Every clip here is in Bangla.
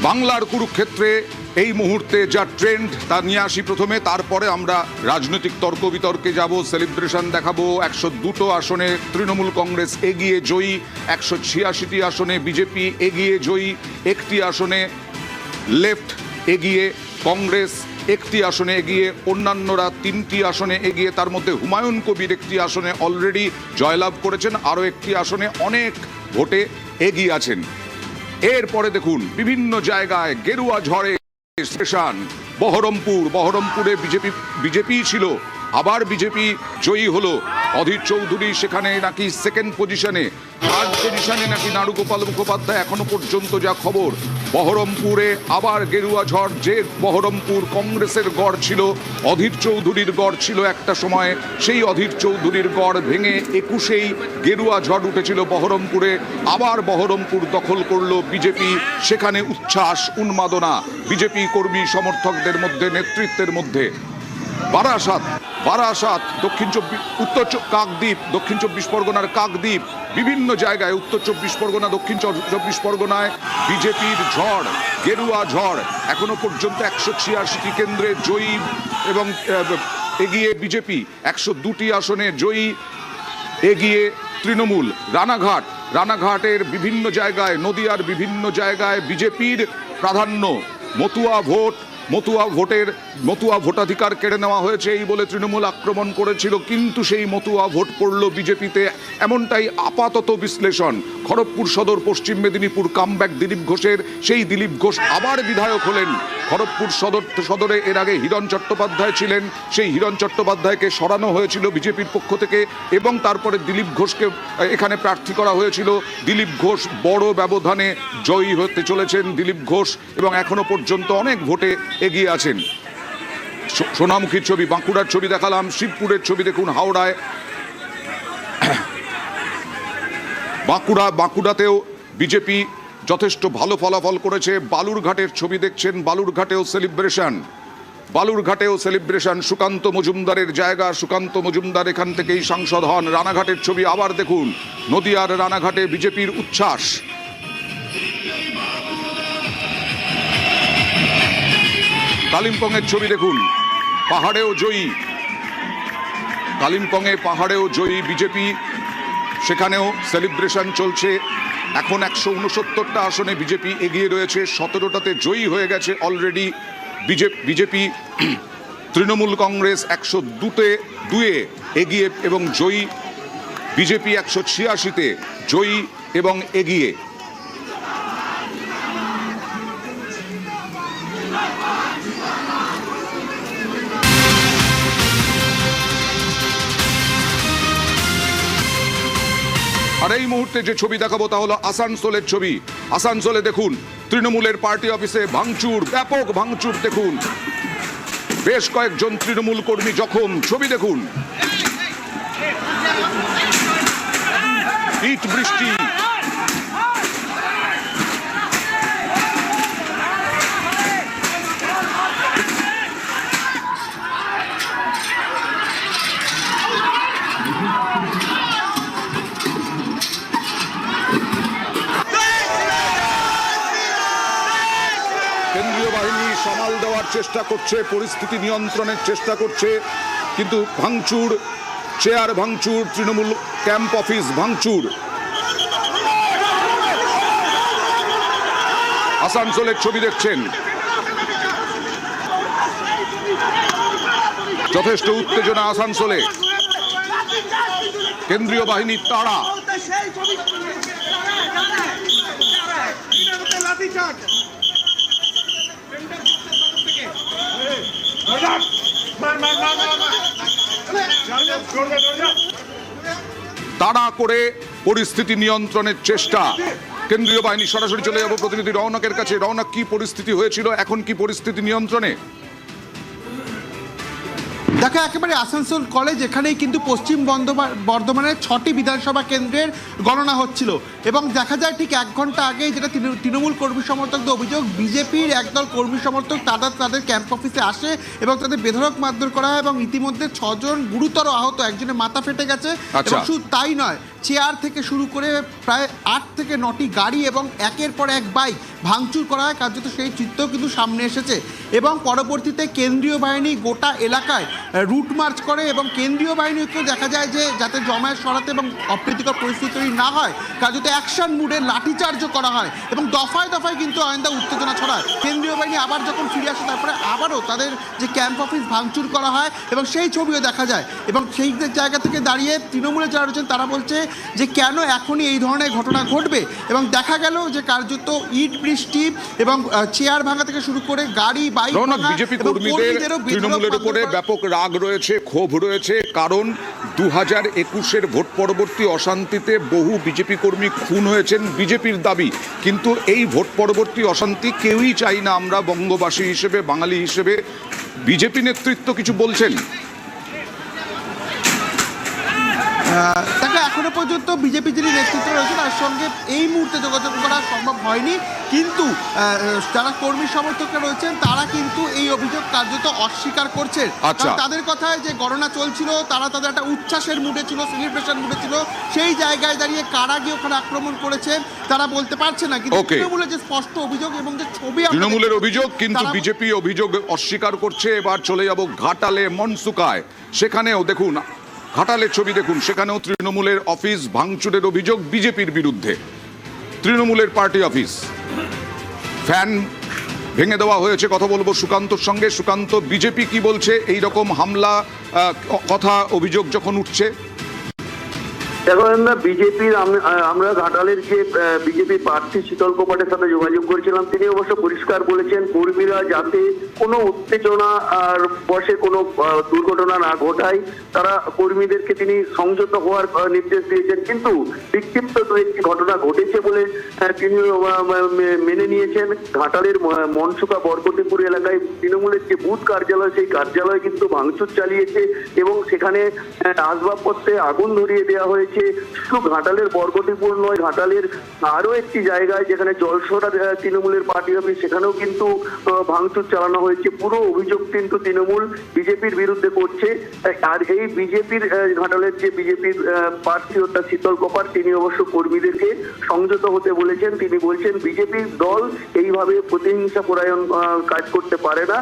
বাংলার কুরুক্ষেত্রে এই মুহূর্তে যা ট্রেন্ড তা নিয়ে আসি প্রথমে, তারপরে আমরা রাজনৈতিক তর্ক বিতর্কে যাব, সেলিব্রেশন দেখাবো। 102টো আসনে তৃণমূল কংগ্রেস এগিয়ে জয়ী, 186টি আসনে বিজেপি এগিয়ে জয়ী, একটি আসনে লেফট এগিয়ে, কংগ্রেস একটি আসনে এগিয়ে, অন্যান্যরা 3টি আসনে এগিয়ে। তার মধ্যে হুমায়ুন কবির একটি আসনে অলরেডি জয়লাভ করেছেন, আরও একটি আসনে অনেক ভোটে এগিয়ে আছেন। এরপরে দেখুন বিভিন্ন জায়গায় গেরুয়া ঝড়ে স্টেশন বহরমপুরে বিজেপি ছিল, আবার বিজেপি জয়ী হলো। অধীর চৌধুরী সেখানে নাকি সেকেন্ড পজিশনে, থার্ড পজিশনে নাকি নারুগোপাল মুখোপাধ্যায়, এখনো পর্যন্ত যা খবর। বহরমপুরে আবার গেরুয়া ঝড়, যে বহরমপুর কংগ্রেসের গড় ছিল, অধীর চৌধুরীর গড় ছিল একটা সময়ে, সেই অধীর চৌধুরীর গড় ভেঙে 21-এই গেরুয়া ঝড় উঠেছিল বহরমপুরে। আবার বহরমপুর দখল করলো বিজেপি, সেখানে উচ্ছ্বাস উন্মাদনা বিজেপি কর্মী সমর্থকদের মধ্যে, নেতৃত্বের মধ্যে। বারাসাত উত্তর কাকদ্বীপ, দক্ষিণ 24 পরগনার কাকদ্বীপ, বিভিন্ন জায়গায় উত্তর 24 পরগনা, দক্ষিণ 24 পরগনায় বিজেপির ঝড়, গেরুয়া ঝড়। এখনো পর্যন্ত 186টি কেন্দ্রে জয়ী এবং এগিয়ে বিজেপি, 102টি আসনে জয়ী এগিয়ে তৃণমূল। রানাঘাটের বিভিন্ন জায়গায়, নদিয়ার বিভিন্ন জায়গায় বিজেপির প্রাধান্য। মতুয়া ভোটাধিকার কেড়ে নেওয়া হয়েছে এই বলে তৃণমূল আক্রমণ করেছিল, কিন্তু সেই মতুয়া ভোট পড়ল বিজেপিতে, এমনটাই আপাতত বিশ্লেষণ। খড়গপুর সদর, পশ্চিম মেদিনীপুর কামব্যাক দিলীপ ঘোষের, সেই দিলীপ ঘোষ আবার বিধায়ক হলেন। খড়গপুর সদরে এর আগে হিরণ চট্টোপাধ্যায় ছিলেন, সেই হিরণ চট্টোপাধ্যায়কে সরানো হয়েছিল বিজেপির পক্ষ থেকে এবং তারপরে দিলীপ ঘোষকে এখানে প্রার্থী করা হয়েছিল। দিলীপ ঘোষ বড় ব্যবধানে জয়ী হতে চলেছেন দিলীপ ঘোষ, এবং এখনো পর্যন্ত অনেক ভোটে এগিয়ে আছেন। সোনামুখীর ছবি, বাঁকুড়ার ছবি দেখালাম, শিবপুরের ছবি দেখুন হাওড়ায়। বাঁকুড়াতেও বিজেপি যথেষ্ট ভালো ফলাফল করেছে। বালুরঘাটের ছবি দেখছেন, বালুরঘাটেও সেলিব্রেশন। সুকান্ত মজুমদারের জায়গা, সুকান্ত মজুমদার এখান থেকেই সাংসদ হন। রানাঘাটের ছবি আবার দেখুন, নদিয়ার রানাঘাটে বিজেপির উচ্ছ্বাস। কালিম্পংয়ের ছবি দেখুন, পাহাড়েও জয়ী বিজেপি, সেখানেও সেলিব্রেশন চলছে। এখন 169টা আসনে বিজেপি এগিয়ে রয়েছে, 17টাতে জয়ী হয়ে গেছে অলরেডি বিজেপি। তৃণমূল কংগ্রেস 102-এ এগিয়ে এবং জয়ী, বিজেপি 186-তে জয়ী এবং এগিয়ে। আর এই মুহূর্তে যে ছবি দেখাবো তা হলো আসানসোলের ছবি। আসানসোলে দেখুন তৃণমূলের পার্টি অফিসে ভাঙচুর, ব্যাপক ভাঙচুর। দেখুন বেশ কয়েকজন তৃণমূল কর্মী জখম, ছবি দেখুন। ইট বৃষ্টি, কেন্দ্রীয় বাহিনী সামাল দেওয়ার চেষ্টা করছে, পরিস্থিতি নিয়ন্ত্রণের চেষ্টা করছে, কিন্তু ভাঙচুর, চেয়ার ভাঙচুর, তৃণমূল ক্যাম্প অফিস ভাঙচুর। আসানসোলের ছবি দেখছেন, যথেষ্ট উত্তেজনা আসানসোলে। কেন্দ্রীয় বাহিনীর তাড়া। তাড়া করে পরিস্থিতি নিয়ন্ত্রণের চেষ্টা। কেন্দ্রীয় বাহিনী, সরাসরি চলে যাব প্রতিনিধি রৌনকের কাছে। রৌনক, কি পরিস্থিতি হয়েছিল, এখন কি পরিস্থিতি নিয়ন্ত্রণে? দেখো, একেবারে আসানসোল কলেজ, এখানেই কিন্তু পশ্চিম বর্ধমানের 6টি বিধানসভা কেন্দ্রের গণনা হচ্ছিল এবং দেখা যায় ঠিক 1 ঘন্টা আগেই, যেটা তৃণমূল কর্মী সমর্থকদের অভিযোগ, বিজেপির একদল কর্মী সমর্থক তাদের ক্যাম্প অফিসে আসে এবং তাদের বেধড়ক মারধর করা হয় এবং ইতিমধ্যে 6 জন গুরুতর আহত, একজনের মাথা ফেটে গেছে। এবং শুধু তাই নয়, চেয়ার থেকে শুরু করে প্রায় 8 থেকে 9টি গাড়ি এবং একের পর এক বাইক ভাঙচুর করা হয়, কার্যত সেই চিত্র কিন্তু সামনে এসেছে। এবং পরবর্তীতে কেন্দ্রীয় বাহিনী গোটা এলাকায় রুট মার্চ করে এবং কেন্দ্রীয় বাহিনীকেও দেখা যায় যে যাতে জমায়েত সরাতে এবং অপ্রীতিকর পরিস্থিতি তৈরি না হয়, কার্যত অ্যাকশন মুডে লাঠিচার্জও করা হয় এবং দফায় দফায় কিন্তু আইনদা উত্তেজনা ছড়ায়। কেন্দ্রীয় বাহিনী আবার যখন ফিরে আসে তারপরে আবারও তাদের যে ক্যাম্প অফিস ভাঙচুর করা হয় এবং সেই ছবিও দেখা যায়। এবং সেই জায়গা থেকে দাঁড়িয়ে তৃণমূলে যারা রয়েছেন তারা বলছে যে কেন এখনই এই ধরনের ঘটনা ঘটবে। এবং দেখা গেল যে কার্যত ইট বৃষ্টি এবং চেয়ার ভাঙা থেকে শুরু করে গাড়ি বাইক বিজেপি কর্মীদের তৃণমূলের উপরে ব্যাপক রাগ রয়েছে, ক্ষোভ রয়েছে, কারণ 2021-এর ভোট পরবর্তী অশান্তিতে বহু বিজেপি কর্মী খুন হয়েছেন বিজেপির দাবি। কিন্তু এই ভোট পরবর্তী অশান্তি কেউই চাই না আমরা বঙ্গবাসী হিসেবে, বাঙালি হিসেবে। বিজেপি নেতৃত্ব কিছু বলছেন? তাকে এখনো পর্যন্ত বিজেপি যিনি নেতৃত্ব রয়েছে তার সঙ্গে এই মুহূর্তে যোগাযোগ করা সম্ভব হয়নি, কিন্তু যারা কর্মী সমর্থকরা রয়েছেন তারা কিন্তু এই অভিযোগ কার্যত অস্বীকার করছেন। তাদের কথায় যে গণনা চলছিল, তারা তাদের একটা উচ্ছ্বাসের মুডে ছিল, সেলিব্রেশন মুডে ছিল, সেই জায়গায় দাঁড়িয়ে কারা গিয়ে ওখানে আক্রমণ করেছে তারা বলতে পারছে না। কিন্তু তৃণমূলের যে স্পষ্ট অভিযোগ এবং যে ছবি, তৃণমূলের অভিযোগ, কিন্তু বিজেপি অভিযোগ অস্বীকার করছে। এবার চলে যাব ঘাটালে মনসুকায়, সেখানেও দেখুন ঘাটালের ছবি দেখুন, সেখানেও তৃণমূলের অফিস ভাঙচুরের অভিযোগ বিজেপির বিরুদ্ধে। তৃণমূলের পার্টি অফিস ফ্যান ভেঙে দেওয়া হয়েছে। কথা বলবো সুকান্তর সঙ্গে। সুকান্ত, বিজেপি কি বলছে এই রকম হামলা কথা অভিযোগ যখন উঠছে? দেখো বিজেপির, আমরা ঘাটালের যে বিজেপি প্রার্থী শীতল কপাটের সাথে যোগাযোগ করেছিলাম, তিনি অবশ্য পরিষ্কার বলেছেন কর্মীরা যাতে কোনো উত্তেজনা আর বসে কোনো দুর্ঘটনা না ঘটায়, তারা কর্মীদেরকে তিনি সংযত হওয়ার নির্দেশ দিয়েছেন। কিন্তু বিক্ষিপ্ত তো একটি ঘটনা ঘটেছে বলে তিনি মেনে নিয়েছেন। ঘাটালের মনসুকা বরকতিপুর এলাকায় তৃণমূলের যে বুথ কার্যালয়, সেই কার্যালয় কিন্তু ভাঙচুর চালিয়েছে এবং সেখানে আসবাবপত্রে আগুন ধরিয়ে দেওয়া হয়েছে। শুধু ঘাটালের বরকতিপুর নয়, ঘাটালের আরো একটি জায়গায় যেখানে জলসরা তৃণমূলের পার্টি অফিস, সেখানেও কিন্তু ভাঙচুর চালানো হয়েছে। পুরো অভিযোগ কিন্তু তৃণমূল বিজেপির বিরুদ্ধে করছে। আর এই বিজেপির ঘাটালের যে বিজেপির প্রার্থী অর্থাৎ শীতল কপাট, তিনি অবশ্য কর্মীদেরকে সংযত হতে বলেছেন। তিনি বলছেন বিজেপির দল এইভাবে প্রতিহিংসা পরায়ণ কাজ করতে পারে না।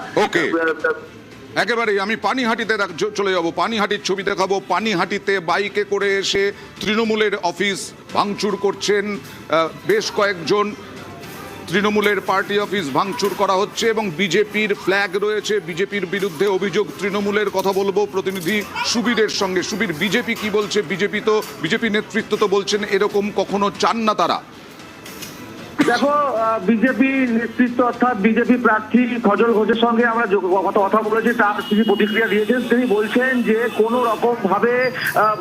একেবারেই আমি পানিহাটিতে চলে যাব, পানিহাটির ছবি দেখাবো। পানিহাটিতে বাইকে করে এসে তৃণমূলের অফিস ভাঙচুর করছেন বেশ কয়েকজন। তৃণমূলের পার্টি অফিস ভাঙচুর করা হচ্ছে এবং বিজেপির ফ্ল্যাগ রয়েছে। বিজেপির বিরুদ্ধে অভিযোগ তৃণমূলের। কথা বলবো প্রতিনিধি সুবীরের সঙ্গে। সুবীর, বিজেপি কি বলছে? বিজেপি নেতৃত্ব তো বলছেন এরকম কখনো চান না তারা। দেখো, বিজেপি নেতৃত্ব অর্থাৎ বিজেপি প্রার্থী ফজল ঘোষের সঙ্গে আমরা কথা বলেছি, তার তিনি প্রতিক্রিয়া দিয়েছেন। তিনি বলছেন যে কোনো রকম ভাবে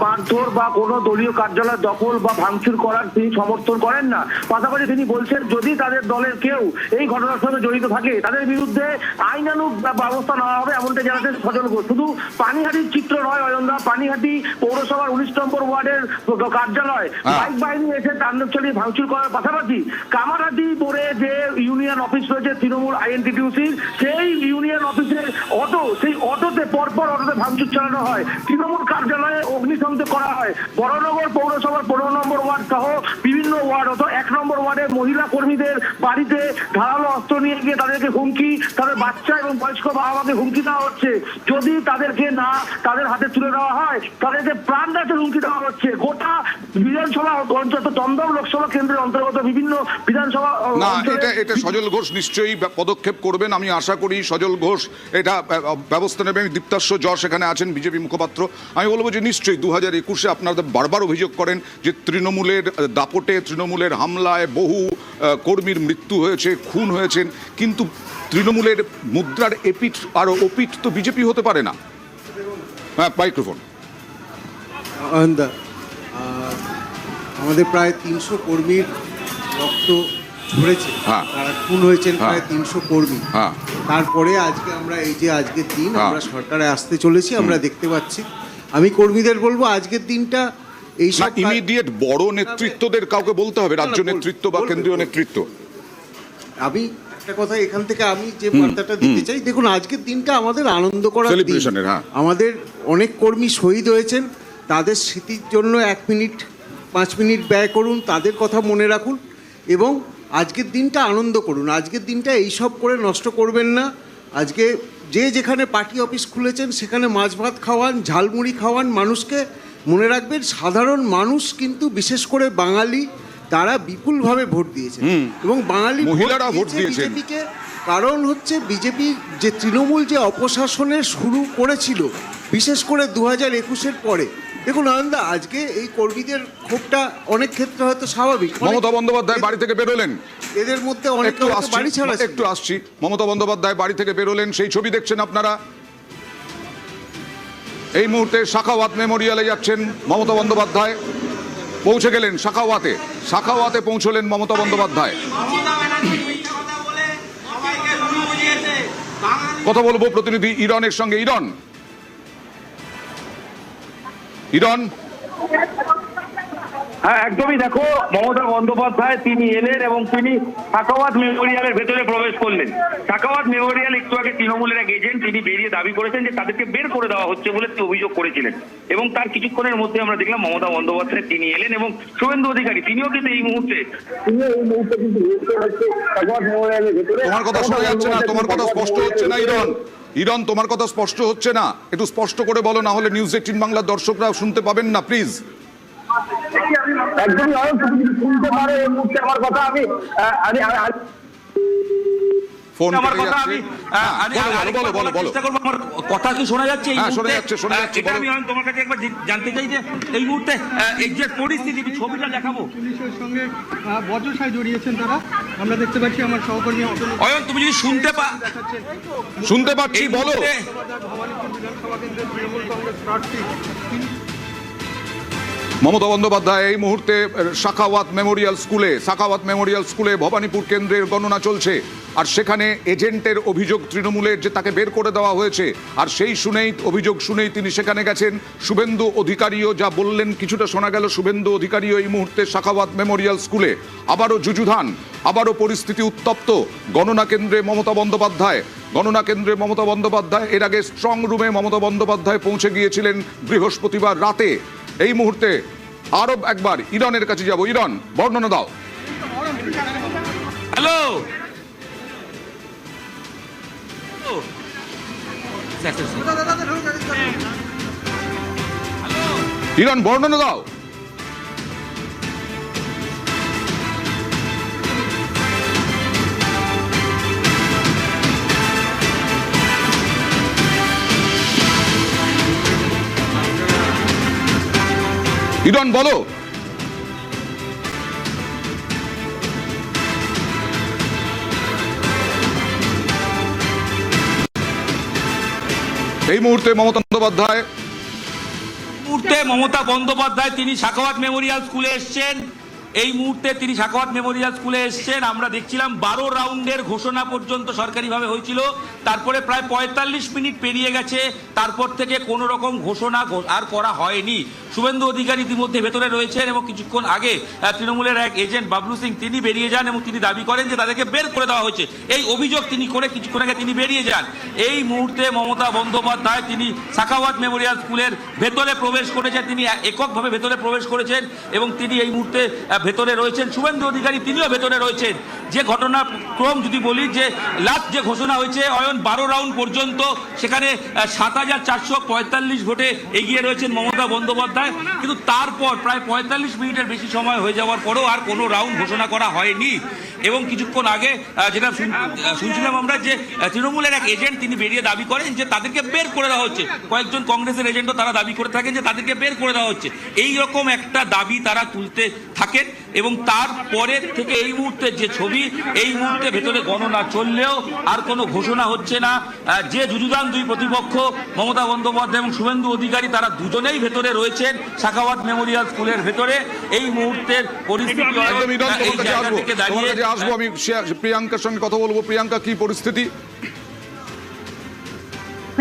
মারধর বা কোনো দলীয় কার্যালয় দখল বা ভাঙচুর করার তিনি সমর্থন করেন না। পাশাপাশি তিনি বলছেন যদি তাদের দলের কেউ এই ঘটনার সঙ্গে জড়িত থাকে তাদের বিরুদ্ধে আইনানুগ ব্যবস্থা নেওয়া হবে, এমনটা জানাচ্ছেন ফজল ঘোষ। শুধু পানিহাটির চিত্র নয় অয়নদা, পানিহাটি পৌরসভার 19 নম্বর ওয়ার্ডের কার্যালয় বাইক বাহিনী এসে তাণ্ডব চালিয়ে ভাঙচুর করার পাশাপাশি কামারহাটি মোড়ে যে ইউনিয়ন অফিস রয়েছে তৃণমূল আইএনটিটিউসির, সেই ইউনিয়ন অফিসের সেই অটোতে পরপর অটোতে ভাঙচুর চালানো হয়। তৃণমূল কার্যালয়ে অগ্নিসংযোগ করা হয়। বড়নগর পৌরসভার 15 নম্বর ওয়ার্ড সহ বিভিন্ন ওয়ার্ড, অত 1 নম্বর ওয়ার্ডে মহিলা কর্মীদের বাড়িতে ধারালো অস্ত্র নিয়ে গিয়ে তাদেরকে হুমকি, তাদের বাচ্চা এবং বয়স্ক বাবা মাকে হুমকি দেওয়া হচ্ছে। যদি তাদেরকে না তাদের হাতে তুলে দেওয়া হয় তাদেরকে প্রাণনাশের হুমকি দেওয়া হচ্ছে। গোটা বিধানসভা অন্তত দমদম লোকসভা কেন্দ্রের অন্তর্গত বিভিন্ন বিধানসভা। না, এটা সজল ঘোষ নিশ্চয়ই পদক্ষেপ করবেন, আমি আশা করি সজল ঘোষ এটা ব্যবস্থা নেবেন। দীপ্তাশ্ব যশ এখানে আছেন বিজেপি মুখপাত্র। আমি বলবো যে নিশ্চয়ই 2021-এ আপনারা বারবার অভিযোগ করেন যে তৃণমূলের দাপটে, তৃণমূলের হামলায় বহু কর্মীর মৃত্যু হয়েছে, খুন হয়েছেন, কিন্তু তৃণমূলের মুদ্রার এপিঠ আর ওপিঠ তো বিজেপি হতে পারে না। হ্যাঁ, মাইক্রোফোন। আমাদের প্রায় 300 কর্মীর রক্ত ঝরেছে, তারা খুন হয়েছেন প্রায় 300 কর্মী। তারপরে আজকে আমরা এই যে আজকের দিন আমরা সরকারে আসতে চলেছি, আমরা দেখতে পাচ্ছি। আমি কর্মীদের বলবো আজকের দিনটা এই সব ইমিডিয়েট বড় নেতৃত্বদের কাউকে বলতে হবে, রাজ্য নেতৃত্ব বা কেন্দ্রীয় নেতৃত্ব। আমি একটা কথা এখান থেকে আমি যে বার্তাটা দিতে চাই, দেখুন আজকের দিনটা আমাদের আনন্দ করার দিন। আমাদের অনেক কর্মী শহীদ হয়েছেন, তাদের স্মৃতির জন্য 1 মিনিট 5 মিনিট ব্যয় করুন, তাদের কথা মনে রাখুন এবং আজকের দিনটা আনন্দ করুন। আজকের দিনটা এইসব করে নষ্ট করবেন না। আজকে যে যেখানে পার্টি অফিস খুলেছেন সেখানে মাছ ভাত খাওয়ান, ঝালমুড়ি খাওয়ান মানুষকে। মনে রাখবেন সাধারণ মানুষ কিন্তু বিশেষ করে বাঙালি তারা বিপুলভাবে ভোট দিয়েছে এবং বাঙালি মহিলারা ভোট দিয়েছেন বিজেপিকে। কারণ হচ্ছে বিজেপি যে তৃণমূল যে অপশাসনের শুরু করেছিল বিশেষ করে 2021-এর পরে। দেখুন আনন্দা, আজকে এই কর্মীদের ক্ষোভটা অনেক ক্ষেত্রে হয়তো স্বাভাবিক। মমতা বন্দ্যোপাধ্যায় বাড়ি থেকে বেরোলেন, এদের মধ্যে অনেক বাড়ি ছাড়া ছিল। একটু আসছি, মমতা বন্দ্যোপাধ্যায় বাড়ি থেকে বেরোলেন, সেই ছবি দেখছেন আপনারা। এই মুহূর্তে সাখাওয়াত মেমোরিয়ালে যাচ্ছেন মমতা বন্দ্যোপাধ্যায়, পৌঁছে গেলেন সাখাওয়াতে। সাখাওয়াতে পৌঁছলেন মমতা বন্দ্যোপাধ্যায়। কথা বলবো প্রতিনিধি ইরনের সঙ্গে। ইরন, হ্যাঁ একদমই। দেখো মমতা বন্দ্যোপাধ্যায় তিনি এলেন এবং তিনি সাখাওয়াত মেমোরিয়ালের ভেতরে প্রবেশ করলেন। সাখাওয়াত মেমোরিয়াল একটু আগে তৃণমূলের এক এজেন্ট তিনি বেরিয়ে দাবি করেছেন যে তাদেরকে বের করে দেওয়া হচ্ছে বলে তিনি অভিযোগ করেছিলেন এবং তার কিছুক্ষণের মধ্যে আমরা দেখলাম মমতা বন্দ্যোপাধ্যায় তিনি এলেন এবং শুভেন্দু অধিকারী তিনিও কিন্তু এই মুহূর্তে তোমার কথা শোনা যাচ্ছে না, তোমার কথা স্পষ্ট হচ্ছে না ইরন, তোমার কথা স্পষ্ট হচ্ছে না, একটু স্পষ্ট করে বলো, না হলে নিউজ 18 বাংলার দর্শকরা শুনতে পাবেন না, প্লিজ। একদমই শুনতে পারে এই মুহূর্তে আমার কথা। আমি ফোন করে যাচ্ছে, বলো। আমার কথা কি শোনা যাচ্ছে? হ্যাঁ, শোনা যাচ্ছে। এটা আমি তোমার কাছে একবার জানতে চাই যে এই মুহূর্তে এক্সাক্ট পরিস্থিতি, ছবিটা দেখাবো। পুলিশের সঙ্গে বজ্রসায় জড়িয়েছেন তারা, আমরা দেখতে পাচ্ছি। আমার সহকর্মী অয়ন, তুমি যদি শুনতে পাচ্ছি, বলো। ভবানীপুর বিধানসভা কেন্দ্রের তৃণমূল কংগ্রেস প্রার্থী মমতা বন্দ্যোপাধ্যায় এই মুহূর্তে সাখাওয়াত মেমোরিয়াল স্কুলে ভবানীপুর কেন্দ্রের গণনা চলছে, আর সেখানে এজেন্টের অভিযোগ তৃণমূলের যে তাকে বের করে দেওয়া হয়েছে, আর সেই অভিযোগ শুনেই তিনি সেখানে গেছেন। শুভেন্দু অধিকারীও যা বললেন কিছুটা শোনা গেল। শুভেন্দু অধিকারীও এই মুহূর্তে সাখাওয়াত মেমোরিয়াল স্কুলে। আবারও যুযুধান, আবারও পরিস্থিতি উত্তপ্ত। গণনা কেন্দ্রে মমতা বন্দ্যোপাধ্যায় এর আগে স্ট্রং রুমে মমতা বন্দ্যোপাধ্যায় পৌঁছে গিয়েছিলেন বৃহস্পতিবার রাতে। এই মুহূর্তে আরো একবার ইরনের কাছে যাব। ইরন, বর্ণনা দাও। হ্যালো, ইরন, বর্ণনা দাও। ইরন, বলো। এই মুহূর্তে মমতা বন্দ্যোপাধ্যায় তিনি সাখাওয়াত মেমোরিয়াল স্কুলে এসছেন। এই মুহূর্তে তিনি সাখাওয়াত মেমোরিয়াল স্কুলে এসছেন। আমরা দেখছিলাম 12 রাউন্ডের ঘোষণা পর্যন্ত সরকারিভাবে হয়েছিল, তারপরে প্রায় 45 মিনিট পেরিয়ে গেছে, তারপর থেকে কোনো রকম ঘোষণা আর করা হয়নি। শুভেন্দু অধিকারী ইতিমধ্যে ভেতরে রয়েছেন এবং কিছুক্ষণ আগে তৃণমূলের এক এজেন্ট বাবলু সিং তিনি বেরিয়ে যান এবং তিনি দাবি করেন যে তাদেরকে বের করে দেওয়া হয়েছে। এই অভিযোগ তিনি করে কিছুক্ষণ আগে তিনি বেরিয়ে যান। এই মুহূর্তে মমতা বন্দ্যোপাধ্যায় তিনি সাখাওয়াত মেমোরিয়াল স্কুলের ভেতরে প্রবেশ করেছেন, তিনি এককভাবে ভেতরে প্রবেশ করেছেন এবং তিনি এই মুহূর্তে ভেতরে রয়েছেন। শুভেন্দু অধিকারী তিনিও ভেতরে রয়েছেন। যে ঘটনাক্রম যদি বলি, যে লাস্ট যে ঘোষণা হয়েছে অয়ন 12 রাউন্ড পর্যন্ত, সেখানে 7,445 ভোটে এগিয়ে রয়েছেন মমতা বন্দ্যোপাধ্যায়, কিন্তু তারপর প্রায় 45 মিনিটের বেশি সময় হয়ে যাওয়ার পরেও আর কোনো রাউন্ড ঘোষণা করা হয়নি। এবং কিছুক্ষণ আগে যেটা শুনছিলাম আমরা, যে তৃণমূলের এক এজেন্ট তিনি বেরিয়ে দাবি করেন যে তাদেরকে বের করে দেওয়া হচ্ছে। কয়েকজন কংগ্রেসের এজেন্টও তারা দাবি করে থাকেন যে তাদেরকে বের করে দেওয়া হচ্ছে। এই রকম একটা দাবি তারা তুলতে থাকেন এবং তারপরে থেকে এই মুহূর্তে যে ছবি, এই মুহূর্তে ভেতরে গণনা চললেও আর কোনো ঘোষণা হচ্ছে না। যে যুযুধান দুই প্রতিপক্ষ মমতা বন্দ্যোপাধ্যায় এবং শুভেন্দু অধিকারী, তারা দুজনেই ভেতরে রয়েছেন সাখাওয়াত মেমোরিয়াল স্কুলের ভেতরে। এই মুহূর্তের পরিস্থিতি আসবো, আমি প্রিয়াঙ্কার সঙ্গে কথা বলবো। প্রিয়াঙ্কা, কি পরিস্থিতি?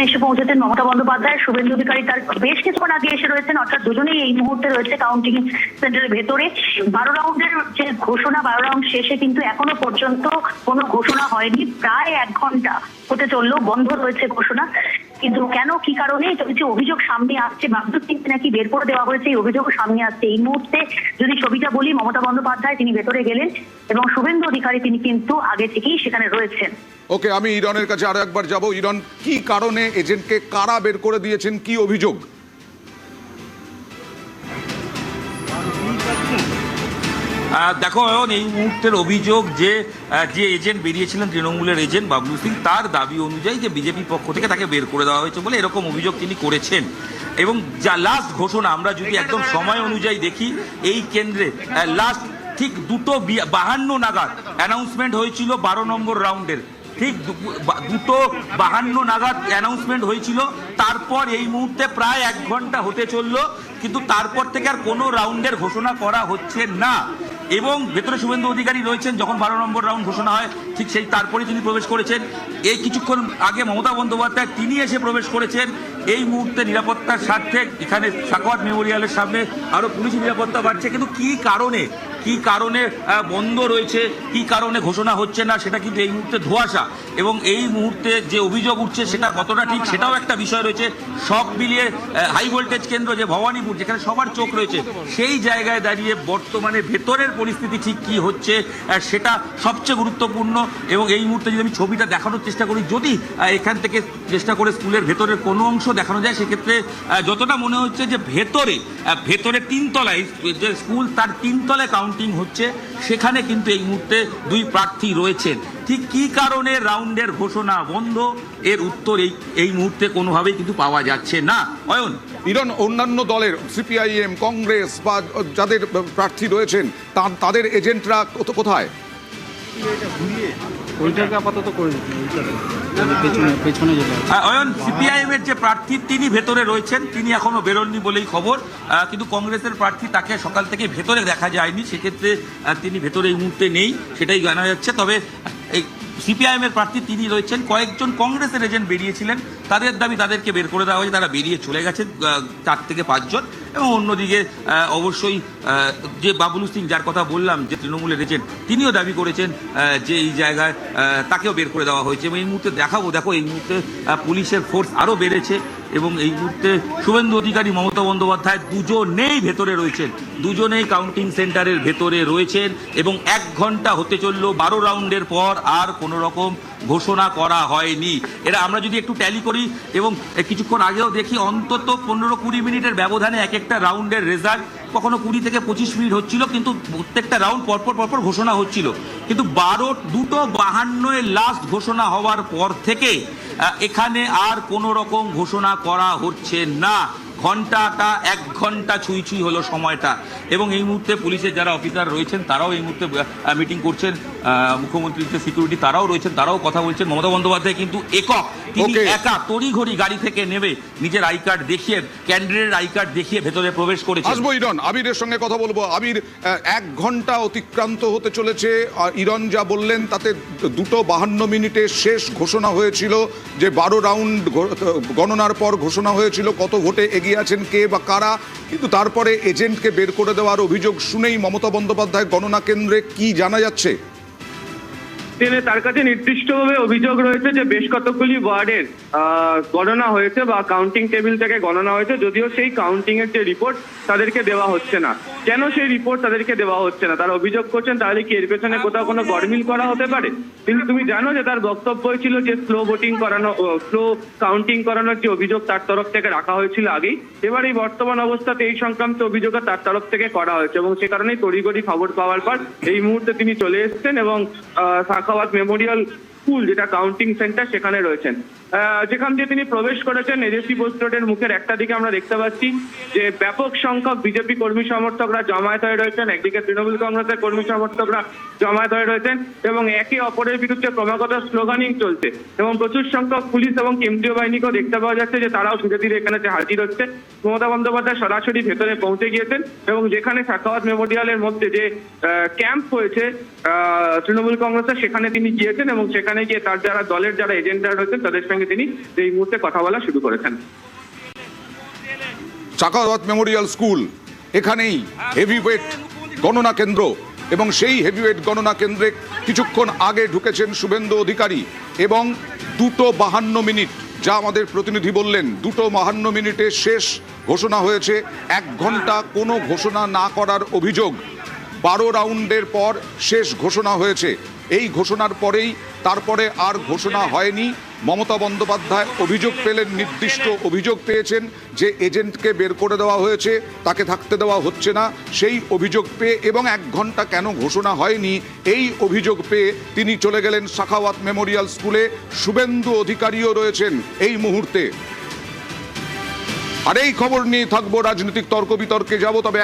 এসে পৌঁছেছেন মমতা বন্দ্যোপাধ্যায়, শুভেন্দু অধিকারী তার বেশ কিছুক্ষণ আগে এসে রয়েছেন, অর্থাৎ দুজনেই এই মুহূর্তে রয়েছে কাউন্টিং সেন্টারের ভেতরে। 12 রাউন্ডের যে ঘোষণা, 12 রাউন্ড শেষে কিন্তু এখনো পর্যন্ত কোনো ঘোষণা হয়নি। প্রায় 1 ঘন্টা হতে চললো, বন্ধ রয়েছে ঘোষণা। কিন্তু কেন কি কারণে যে অভিযোগ সামনে আসছে, বাবলু সিং নাকি বের করে দেওয়া হয়েছে, এই অভিযোগও সামনে আসছে। এই মুহূর্তে যদি ছবিটা বলি, মমতা বন্দ্যোপাধ্যায় তিনি ভেতরে গেলেন এবং শুভেন্দু অধিকারী তিনি কিন্তু আগে থেকেই সেখানে রয়েছেন। ওকে, আমি ইরনের কাছে আরো একবার যাব। ইরন, কি কারণে এজেন্টকে কারা বের করে দিয়েছেন, কি অভিযোগ? দেখো এই মুহূর্তের অভিযোগ যে এজেন্ট বেরিয়েছিলেন তৃণমূলের এজেন্ট বাবলু সিং, তার দাবি অনুযায়ী যে বিজেপির পক্ষ থেকে তাকে বের করে দেওয়া হয়েছে বলে এরকম অভিযোগ তিনি করেছেন। এবং যা লাস্ট ঘোষণা আমরা যদি একদম সময় অনুযায়ী দেখি, এই কেন্দ্রে লাস্ট ঠিক 2:52 নাগাদ অ্যানাউন্সমেন্ট হয়েছিল 12 নম্বর রাউন্ডের, ঠিক 2:52 নাগাদ অ্যানাউন্সমেন্ট হয়েছিল। তারপর এই মুহূর্তে প্রায় 1 ঘন্টা হতে চললো, কিন্তু তারপর থেকে আর কোনো রাউন্ডের ঘোষণা করা হচ্ছে না। এবং ভেতরে শুভেন্দু অধিকারী রয়েছেন, যখন 12 নম্বর রাউন্ড ঘোষণা হয় ঠিক সেই তারপরে তিনি প্রবেশ করেছেন। এই কিছুক্ষণ আগে মমতা বন্দ্যোপাধ্যায় তিনি এসে প্রবেশ করেছেন। এই মুহূর্তে নিরাপত্তার স্বার্থে এখানে সাখাওয়াত মেমোরিয়ালের সামনে আরো পুলিশ নিরাপত্তা বাড়ছে, কিন্তু কি কারণে বন্ধ রয়েছে, কি কারণে ঘোষণা হচ্ছে না, সেটা কিন্তু এই মুহূর্তে ধোঁয়াশা। এবং এই মুহূর্তে যে অভিযোগ উঠছে সেটা কতটা ঠিক সেটাও একটা বিষয় রয়েছে। সব মিলিয়ে হাই ভোল্টেজ কেন্দ্র যে ভবানীপুর, যেখানে সবার চোখ রয়েছে, সেই জায়গায় দাঁড়িয়ে বর্তমানে ভেতরের পরিস্থিতি ঠিক কি হচ্ছে সেটা সবচেয়ে গুরুত্বপূর্ণ। এবং এই মুহূর্তে যদি আমি ছবিটা দেখানোর চেষ্টা করি, যদি এখান থেকে চেষ্টা করে স্কুলের ভেতরের কোনো অংশ দেখানো যায়, সেক্ষেত্রে যতটা মনে হচ্ছে যে ভেতরে 3 তলায় যে স্কুল, তার 3 তলায় কাউন্টিং হচ্ছে, সেখানে কিন্তু এই মুহূর্তে 2 প্রার্থী রয়েছেন। ঠিক কি কারণে রাউন্ডের ঘোষণা বন্ধ, এর উত্তর এই মুহূর্তে কোনোভাবেই কিন্তু পাওয়া যাচ্ছে না। অয়ন, ইরন, অন্যান্য দলের সিপিআইএম, কংগ্রেস বা যাদের প্রার্থী রয়েছেন তাদের এজেন্টরা কোথায়? অয়ন, সিপিআইএম এর যে প্রার্থী তিনি ভেতরে রয়েছেন, তিনি এখনো বেরোননি বলেই খবর। কিন্তু কংগ্রেসের প্রার্থী তাকে সকাল থেকে ভেতরে দেখা যায়নি, সেক্ষেত্রে তিনি ভেতরে এই মুহূর্তে নেই, সেটাই জানা যাচ্ছে। তবে এই সিপিআইএম এর প্রার্থী তিনি রয়েছেন। কয়েকজন কংগ্রেসের এজেন্ট বেরিয়েছিলেন, তাদের দাবি তাদেরকে বের করে দেওয়া হয়েছে, তারা বেরিয়ে চলে গেছে 4 থেকে 5 জন। এবং অন্যদিকে অবশ্যই যে বাবলু সিং, যার কথা বললাম, যে তৃণমূলের এজেন্ট, তিনিও দাবি করেছেন যে এই জায়গায় তাকেও বের করে দেওয়া হয়েছে। এবং এই মুহূর্তে দেখো এই মুহূর্তে পুলিশের ফোর্স আরও বেড়েছে। এবং এই মুহূর্তে শুভেন্দু অধিকারী, মমতা বন্দ্যোপাধ্যায় দুজনেই ভেতরে রয়েছেন, দুজনেই কাউন্টিং সেন্টারের ভেতরে রয়েছেন। এবং 1 ঘন্টা হতে চললো, 12 রাউন্ডের পর আর কোনো রকম ঘোষণা করা হয়নি। এরা আমরা যদি একটু ট্যালি করি এবং কিছুক্ষণ আগেও দেখি, অন্তত 15-20 মিনিটের ব্যবধানে এক একটা রাউন্ডের রেজাল্ট, কখনো 20 থেকে 25 মিনিট হচ্ছিল, কিন্তু প্রত্যেকটা রাউন্ড পরপর ঘোষণা হচ্ছিল। কিন্তু 2:52 লাস্ট ঘোষণা হওয়ার পর থেকে এখানে আর কোনো রকম ঘোষণা করা হচ্ছে না। ঘন্টাটা 1 ঘন্টা ছুঁই হলো সময়টা। এবং এই মুহূর্তে পুলিশের যারা অফিসার রয়েছেন তারাও এই মুহূর্তে মিটিং করছেন, মুখ্যমন্ত্রীর যে সিকিউরিটি তারাও রয়েছেন, তারাও কথা বলছেন। মমতা বন্দ্যোপাধ্যায় কিন্তু তিনি একা তড়িঘড়ি গাড়ি থেকে নেমে নিজের আই কার্ড দেখিয়ে, ক্যান্ডিডেট আই কার্ড দেখিয়ে ভেতরে প্রবেশ করেছেন। আসবো ইরন, আবিরের সঙ্গে কথা বলবো। আবির, 1 ঘন্টা অতিক্রান্ত হতে চলেছে। ইরন যা বললেন তাতে 2:52 শেষ ঘোষণা হয়েছিল, যে 12 রাউন্ড গণনার পর ঘোষণা হয়েছিল কত ভোটে এগিয়ে আছেন কে বা কারা। কিন্তু তারপরে এজেন্টকে বের করে দেওয়ার অভিযোগ শুনেই মমতা বন্দ্যোপাধ্যায় গণনা কেন্দ্রে কি জানা যাচ্ছে? তার কাছে নির্দিষ্টভাবে অভিযোগ রয়েছে যে বেশ কতগুলি ওয়ার্ডের গণনা হয়েছে বা কাউন্টিং টেবিল থেকে গণনা হয়েছে, যদিও সেই কাউন্টিং এর যে রিপোর্ট তাদেরকে দেওয়া হচ্ছে না। কেন সেই রিপোর্ট তাদেরকে দেওয়া হচ্ছে না তারা অভিযোগ করছেন, তাহলে কি এর পেছনে কোথাও কোনো গরমিল করা হতে পারে? কিন্তু তুমি জানো যে তার বক্তব্য ছিল যে স্লো কাউন্টিং করানোর যে অভিযোগ তার তরফ থেকে রাখা হয়েছিল আগেই। এবার এই বর্তমান অবস্থাতে এই সংক্রান্ত অভিযোগ তার তরফ থেকে করা হয়েছে, এবং সে কারণেই তড়িঘড়ি খবর পাওয়ার পর এই মুহূর্তে তিনি চলে এসেছেন এবং সাখাওয়াত মেমোরিয়াল স্কুল, যেটা কাউন্টিং সেন্টার, সেখানে রয়েছেন। যেখান দিয়ে তিনি প্রবেশ করেছেন, এজেসি পোস্ট রোডের মুখের একটা দিকে আমরা দেখতে পাচ্ছি যে ব্যাপক সংখ্যক বিজেপি কর্মী সমর্থকরা জমায়েত হয়ে রয়েছেন, একদিকে তৃণমূল কংগ্রেসের কর্মী সমর্থকরা জমায়েত হয়ে রয়েছেন, এবং একে অপরের বিরুদ্ধে ক্রমাগত স্লোগানিং চলছে। এবং প্রচুর সংখ্যক পুলিশ এবং কেন্দ্রীয় বাহিনীকেও দেখতে পাওয়া যাচ্ছে যে তারাও ধীরে ধীরে এখানে হাজির হচ্ছে। মমতা বন্দ্যোপাধ্যায় সরাসরি ভেতরে পৌঁছে গিয়েছেন, এবং যেখানে সাখাওয়াত মেমোরিয়ালের মধ্যে যে ক্যাম্প হয়েছে তৃণমূল কংগ্রেসের, সেখানে তিনি গিয়েছেন এবং সেখানে গিয়ে তার যারা দলের যারা এজেন্টরা রয়েছেন তাদের সঙ্গে তিনি এই মুহূর্তে কথা বলা শুরু করেছেন। সাখাওয়াত মেমোরিয়াল স্কুল, এখানেই হেভিওয়েট গণনা কেন্দ্র, এবং সেই হেভিওয়েট গণনা কেন্দ্রে কিছুক্ষণ আগে ঢুকেছেন শুভেন্দু অধিকারী। এবং 2:52 যা আমাদের প্রতিনিধি বললেন 2:52 শেষ ঘোষণা হয়েছে। 1 ঘন্টা কোনো ঘোষণা না করার অভিযোগ। 12 রাউন্ডের পর শেষ ঘোষণা হয়েছে। এই ঘোষণার পরেই তারপরে আর ঘোষণা হয়নি। মমতা বন্দ্যোপাধ্যায় অভিযোগ পেলেন, নির্দিষ্ট অভিযোগ পেয়েছেন যে এজেন্টকে বের করে দেওয়া হয়েছে, তাকে থাকতে দেওয়া হচ্ছে না। সেই অভিযোগ পেয়ে এবং 1 ঘন্টা কেন ঘোষণা হয়নি এই অভিযোগ পেয়ে তিনি চলে গেলেন সাখাওয়াত মেমোরিয়াল স্কুলে। শুভেন্দু অধিকারীও রয়েছেন এই মুহূর্তে। আর এই খবর নিয়ে থাকবো, রাজনৈতিক তর্ক বিতর্কে যাব। তবে